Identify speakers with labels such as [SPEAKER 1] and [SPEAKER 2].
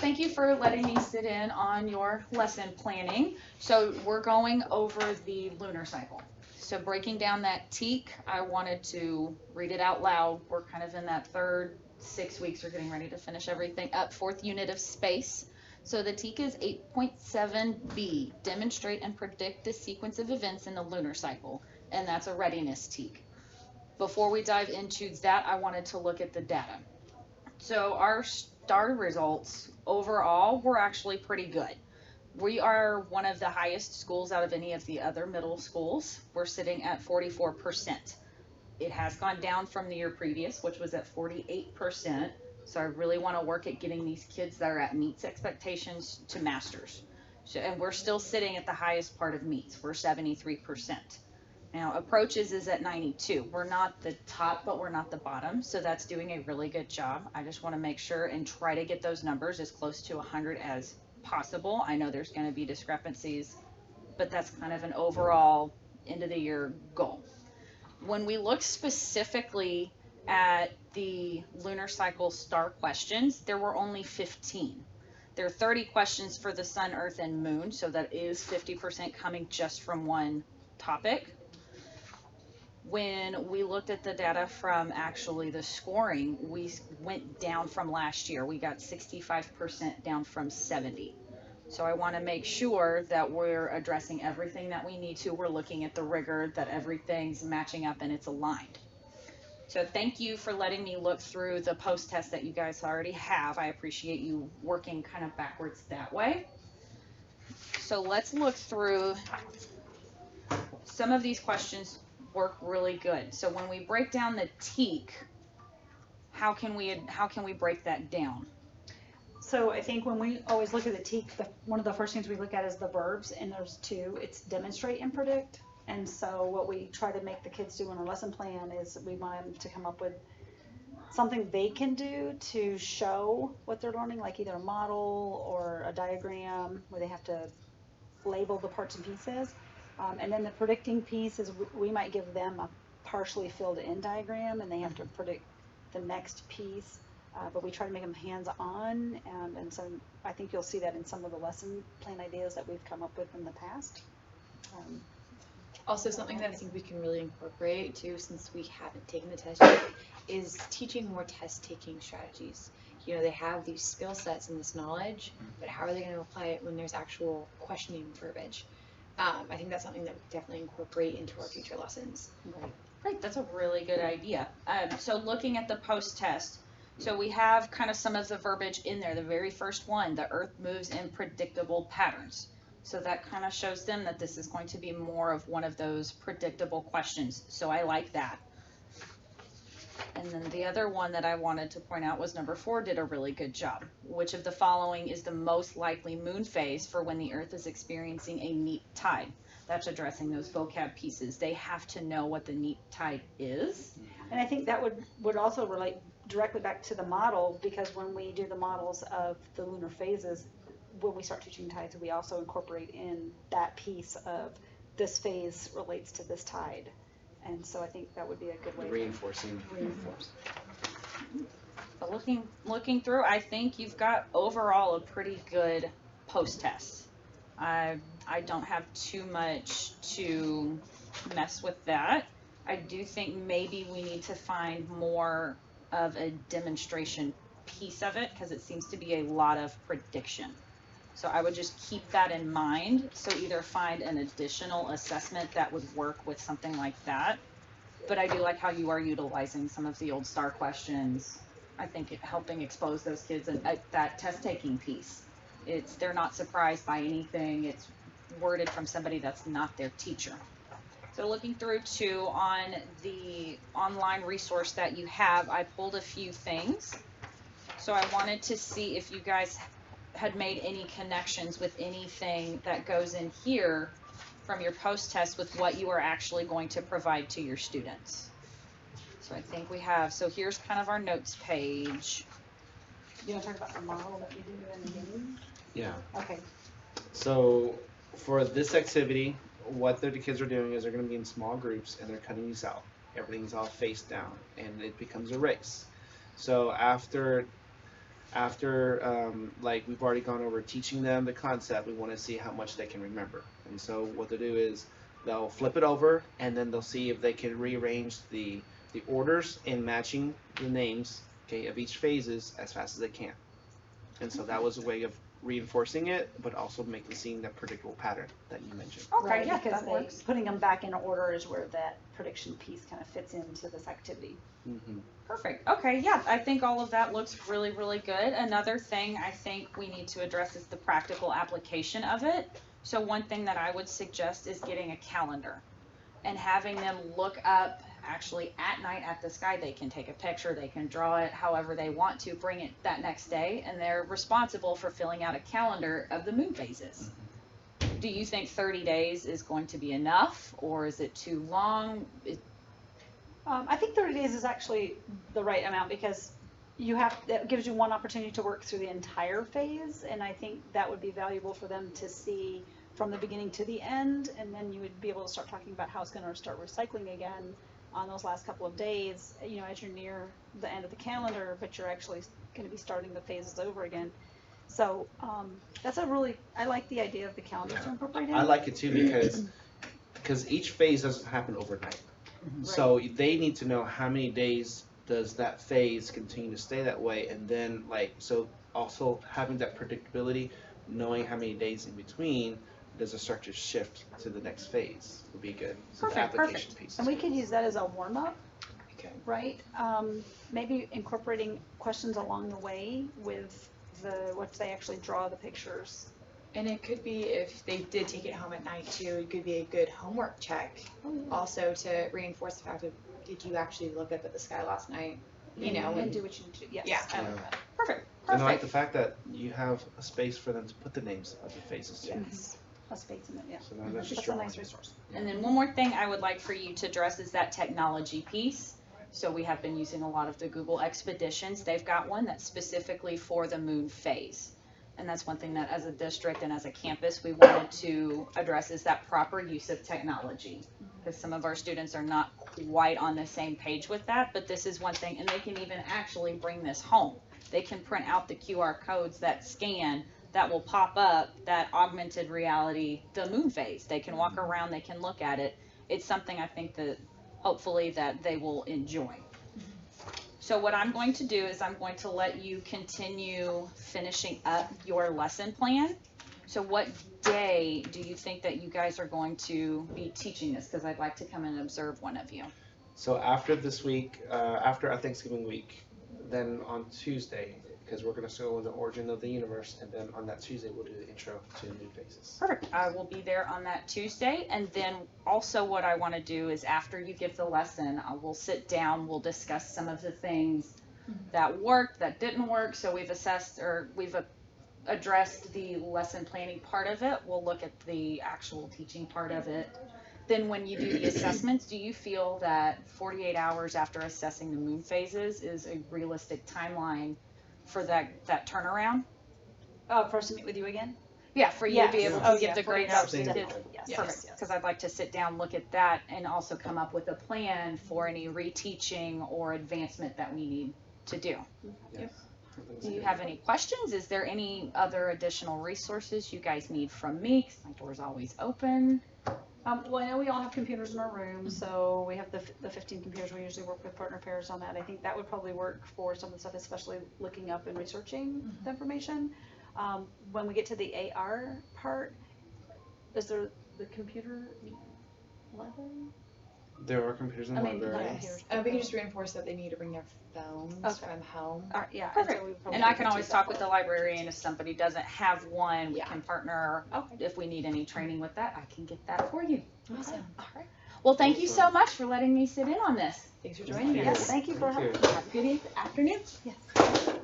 [SPEAKER 1] thank you for letting me sit in on your lesson planning. So we're going over the lunar cycle. So breaking down that teak, I wanted to read it out loud. We're kind of in that third 6 weeks. We're getting ready to finish everything up. Fourth unit of space. So the teak is 8.7b, demonstrate and predict the sequence of events in the lunar cycle. And that's a readiness teak. Before we dive into that, I wanted to look at the data. So our STAR results overall were actually pretty good. We are one of the highest schools out of any of the other middle schools. We're sitting at 44%. It has gone down from the year previous, which was at 48%. So I really want to work at getting these kids that are at meets expectations to masters. So, and we're still sitting at the highest part of meets. We're 73%. Now approaches is at 92. We're not the top, but we're not the bottom. So that's doing a really good job. I just want to make sure and try to get those numbers as close to 100 as possible. I know there's going to be discrepancies, but that's kind of an overall end of the year goal. When we look specifically at the lunar cycle STAR questions, there were only 15. There are 30 questions for the sun, earth, and moon, so that is 50% coming just from one topic. When we looked at the data from actually the scoring, we went down from last year. We got 65% down from 70. So I want to make sure that we're addressing everything that we need to. We're looking at the rigor, that everything's matching up and it's aligned. So thank you for letting me look through the post-test that you guys already have. I appreciate you working kind of backwards that way. So let's look through some of these questions. Work really good. So when we break down the teak, how can we break that down?
[SPEAKER 2] So I think when we always look at the teak, one of the first things we look at is the verbs, and there's two. It's demonstrate and predict. And so what we try to make the kids do in our lesson plan is we want them to come up with something they can do to show what they're learning, like either a model or a diagram where they have to label the parts and pieces. And then the predicting piece is we might give them a partially filled in diagram and they have to predict the next piece. But we try to make them hands-on, and so I think you'll see that in some of the lesson plan ideas that we've come up with in the past.
[SPEAKER 3] Also, something that I think we can really incorporate too, since we haven't taken the test yet, is teaching more test-taking strategies. You know, they have these skill sets and this knowledge, but how are they going to apply it when there's actual questioning verbiage? I think that's something that we definitely incorporate into our future lessons.
[SPEAKER 1] Right, that's a really good idea. So looking at the post-test, so we have kind of some of the verbiage in there. The very first one, the earth moves in predictable patterns. So that kind of shows them that this is going to be more of one of those predictable questions. So I like that. And then the other one that I wanted to point out was number 4 did a really good job. Which of the following is the most likely moon phase for when the earth is experiencing a neap tide? That's addressing those vocab pieces. They have to know what the neap tide is.
[SPEAKER 2] And I think that would also relate directly back to the model, because when we do the models of the lunar phases, when we start teaching tides, we also incorporate in that piece of this phase relates to this tide. And so I think that would be a good way
[SPEAKER 4] reinforcing.
[SPEAKER 1] But looking through, I think you've got overall a pretty good post-test. I don't have too much to mess with that. I do think maybe we need to find more of a demonstration piece of it, because it seems to be a lot of prediction. So I would just keep that in mind. So either find an additional assessment that would work with something like that. But I do like how you are utilizing some of the old STAR questions. I think helping expose those kids and that test-taking piece. They're not surprised by anything. It's worded from somebody that's not their teacher. So looking through too on the online resource that you have, I pulled a few things. So I wanted to see if you guys had made any connections with anything that goes in here from your post-test with what you are actually going to provide to your students. So I think we have, so here's kind of our notes page.
[SPEAKER 2] You want to talk about the model that we do in the beginning?
[SPEAKER 4] Yeah.
[SPEAKER 2] Okay.
[SPEAKER 4] So for this activity, what the kids are doing is they're going to be in small groups and they're cutting these out. Everything's all face down and it becomes a race. So after after like we've already gone over teaching them the concept, we want to see how much they can remember. And so what they'll do is they'll flip it over, and then they'll see if they can rearrange the orders in matching the names, okay, of each phases as fast as they can. And so that was a way of reinforcing it, but also seeing that predictable pattern that you mentioned.
[SPEAKER 1] Okay,
[SPEAKER 2] Right,
[SPEAKER 1] yeah,
[SPEAKER 2] because
[SPEAKER 1] that works.
[SPEAKER 2] putting them back in order is where that prediction piece kind of fits into this activity.
[SPEAKER 4] Mm-hmm.
[SPEAKER 1] Perfect. Okay, yeah, I think all of that looks really, really good. Another thing I think we need to address is the practical application of it. So one thing that I would suggest is getting a calendar and having them look up actually at night at the sky. They can take a picture, they can draw it however they want to, bring it that next day, and they're responsible for filling out a calendar of the moon phases. Do you think 30 days is going to be enough, or is it too long?
[SPEAKER 2] I think 30 days is actually the right amount because that gives you one opportunity to work through the entire phase, and I think that would be valuable for them to see from the beginning to the end, and then you would be able to start talking about how it's going to start recycling again on those last couple of days, you know, as you're near the end of the calendar, but you're actually going to be starting the phases over again. So that's I like the idea of the calendar to incorporate in.
[SPEAKER 4] I like it too because each phase doesn't happen overnight.
[SPEAKER 1] Right.
[SPEAKER 4] So they need to know how many days does that phase continue to stay that way, and then so also having that predictability, knowing how many days in between does it start to shift to the next phase would be good. So the application piece.
[SPEAKER 2] And we could use that as a warm-up,
[SPEAKER 4] Okay.
[SPEAKER 2] right? Maybe incorporating questions along the way with once they actually draw the pictures.
[SPEAKER 3] And it could be, if they did take it home at night too, it could be a good homework check also to reinforce the fact of, did you actually look up at the sky last night? You know,
[SPEAKER 2] And do what you need to do. Yes.
[SPEAKER 3] Yeah.
[SPEAKER 2] I like that.
[SPEAKER 1] Perfect.
[SPEAKER 4] And I like
[SPEAKER 1] Perfect.
[SPEAKER 4] the fact that you have a space for them to put the names of the phases too.
[SPEAKER 3] yes.
[SPEAKER 2] Plus faith in it, yeah.
[SPEAKER 4] So now that's just
[SPEAKER 2] That's a
[SPEAKER 4] drawing.
[SPEAKER 2] nice resource.
[SPEAKER 1] And then one more thing I would like for you to address is that technology piece. So we have been using a lot of the Google Expeditions. They've got one that's specifically for the moon phase. And that's one thing that as a district and as a campus we wanted to address, is that proper use of technology. Because some of our students are not quite on the same page with that, but this is one thing, and they can even actually bring this home. They can print out the QR codes that scan that will pop up that augmented reality, the moon phase. They can walk around, they can look at it. It's something I think that hopefully that they will enjoy. So what I'm going to do is I'm going to let you continue finishing up your lesson plan. So what day do you think that you guys are going to be teaching this? Because I'd like to come and observe one of you.
[SPEAKER 4] So after this week, after our Thanksgiving week, then on Tuesday, because we're going to go with the origin of the universe, and then on that Tuesday we'll do the intro to new phases.
[SPEAKER 1] Perfect. I will be there on that Tuesday. And then also what I want to do is after you give the lesson, we'll sit down, we'll discuss some of the things that worked, that didn't work. So we've assessed, or we've addressed the lesson planning part of it. We'll look at the actual teaching part of it. Then when you do the assessments, do you feel that 48 hours after assessing the moon phases is a realistic timeline for that turnaround?
[SPEAKER 2] For us to meet with you again?
[SPEAKER 1] Yeah, for you to be able to give the
[SPEAKER 2] 48
[SPEAKER 1] grades
[SPEAKER 2] hours,
[SPEAKER 1] to
[SPEAKER 2] definitely. Yes,
[SPEAKER 1] Perfect,
[SPEAKER 2] yes.
[SPEAKER 1] because I'd like to sit down, look at that, and also come up with a plan for any reteaching or advancement that we need to do.
[SPEAKER 4] Yes.
[SPEAKER 1] Do you have any questions? Is there any other additional resources you guys need from me? 'Cause my door's always open.
[SPEAKER 2] Well, I know we all have computers in our room, so we have the 15 computers. We usually work with partner pairs on that. I think that would probably work for some of the stuff, especially looking up and researching the information. When we get to the AR part, is there the computer library?
[SPEAKER 4] There are computers in the library.
[SPEAKER 2] computers.
[SPEAKER 3] We can just reinforce that they need to bring their phones
[SPEAKER 2] Okay.
[SPEAKER 3] from home.
[SPEAKER 2] Yeah.
[SPEAKER 1] Perfect.
[SPEAKER 2] So we probably
[SPEAKER 1] And I
[SPEAKER 2] need
[SPEAKER 1] can
[SPEAKER 2] to
[SPEAKER 1] always
[SPEAKER 2] do
[SPEAKER 1] talk
[SPEAKER 2] that
[SPEAKER 1] with the
[SPEAKER 2] part.
[SPEAKER 1] librarian if somebody doesn't have one. We
[SPEAKER 3] Yeah.
[SPEAKER 1] can partner.
[SPEAKER 2] Okay.
[SPEAKER 1] If we need any training with that, I can get that for you.
[SPEAKER 3] Awesome.
[SPEAKER 1] All right. Well, thank you so much for letting me sit in on this.
[SPEAKER 3] Thanks for joining
[SPEAKER 4] Thank
[SPEAKER 3] us.
[SPEAKER 2] Yes, thank you for
[SPEAKER 4] Thank you.
[SPEAKER 2] having
[SPEAKER 1] Have a good afternoon.
[SPEAKER 2] Yes.